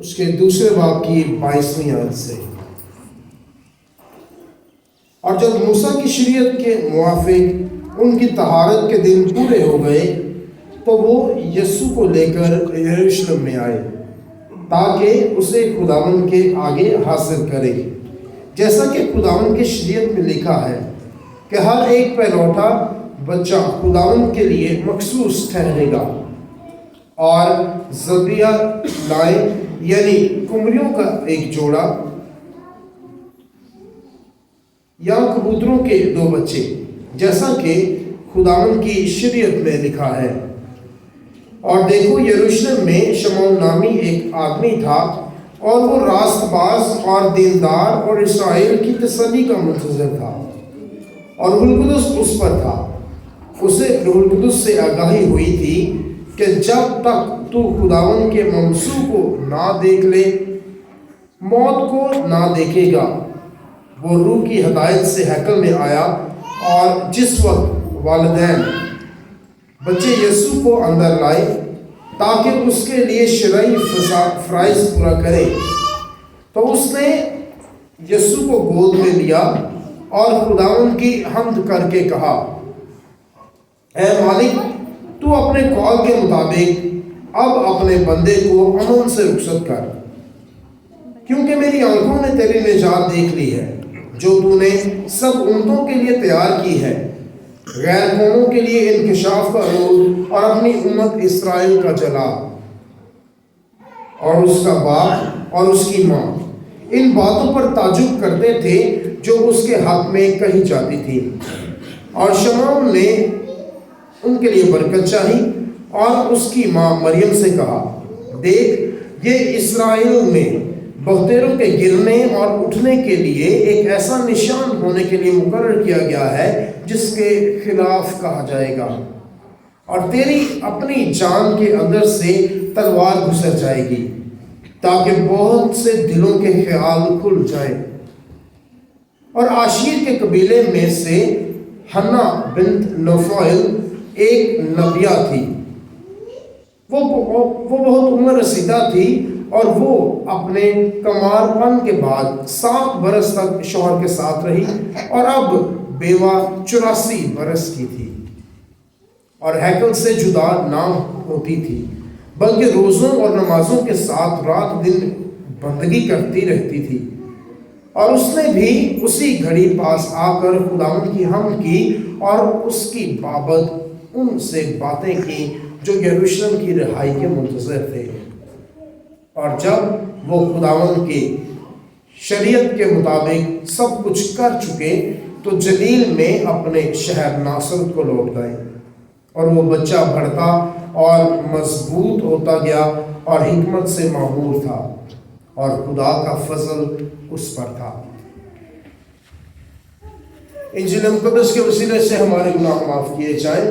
उसके दूसरे बाब की 22वीं आयत से, और जब मूसा की शरीयत के मुआफिक उनकी तहारत के दिन पूरे हो गए तो वो यीशु को लेकर यरूशलेम में आए ताकि उसे खुदावंद के आगे हाजिर करे, जैसा कि खुदावंद की शरीयत में लिखा है कि हर एक पहलौठा बच्चा खुदावंद के लिए मखसूस ठहरेगा। और ज़बिया लाए, यानी कुमरियों का एक जोड़ा या कबूतरों के 2 बच्चे, जैसा कि खुदावंद की शरीयत में लिखा है। और देखो, यरूशलेम में शमौन नामी एक आदमी था, और वो रास्तबाज और दीनदार और इस्राएल की तसल्ली का मुंतज़िर था, और रूहुल कुदुस उस पर था। उसे रूहुल कुदुस से आगाही हुई थी कि जब तक तू खुदावंद के ममसू को ना देख ले, मौत को ना देखेगा। वो रूह की हदायत से हैकल में आया, और जिस वक्त वालिदैन बच्चे यीशु को अंदर लाए ताकि उसके लिए शरई फ़राइज़ पूरा करे, तो उसने यीशु को गोद में लिया और खुदावंद की हम्द करके कहा, ऐ मालिक, तू अपने कौल के मुताबिक अब अपने बंदे को अमन से रुखसत कर, क्योंकि मेरी आंखों ने तेरी निजात देख ली है, जो तूने सब उम्मतों के लिए तैयार की है, गैर कौमों के लिए इंकशाफ का नूर और अपनी उम्मत इस्राएल का जलाल। और उसका बाप और उसकी माँ इन बातों पर ताजुब करते थे जो उसके हक में कही जाती थी। और शमौन ने उनके लिए बरकत चाही, और उसकी माँ मरियम से कहा, देख, ये इस्राएल में बहुतेरों के गिरने और उठने के लिए एक ऐसा निशान होने के लिए मुकर्रर किया गया है जिसके खिलाफ कहा जाएगा, और तेरी अपनी जान के अंदर से तलवार घुसर जाएगी, ताकि बहुत से दिलों के ख्याल खुल जाए। और आशीर के कबीले में से हन्ना बिन्त नौफल एक नबिया थी। वो बहुत उम्र रसीदा थी, और वो अपने कमारपन के बाद 7 बरस तक शौहर के साथ रही, और अब बेवा 84 बरस की थी, और हैकल से जुदा ना होती थी, बल्कि रोज़ों और नमाजों के साथ रात दिन बंदगी करती रहती थी। और उसने भी उसी घड़ी पास आकर खुदावंद की हम्द की और उसकी बाबत उनसे बातें की जो यरूशलेम की रिहाई के मुंतज़िर थे। और जब वो खुदावंद के शरीयत के मुताबिक सब कुछ कर चुके तो जलील में अपने शहर नासरत को लौट गए। और वो बच्चा बढ़ता और मजबूत होता गया और हिकमत से मामूर था, और खुदा का फजल उस पर था। इंजील मुक़द्दस के वसीले से हमारे गुनाह माफ़ किए जाएं।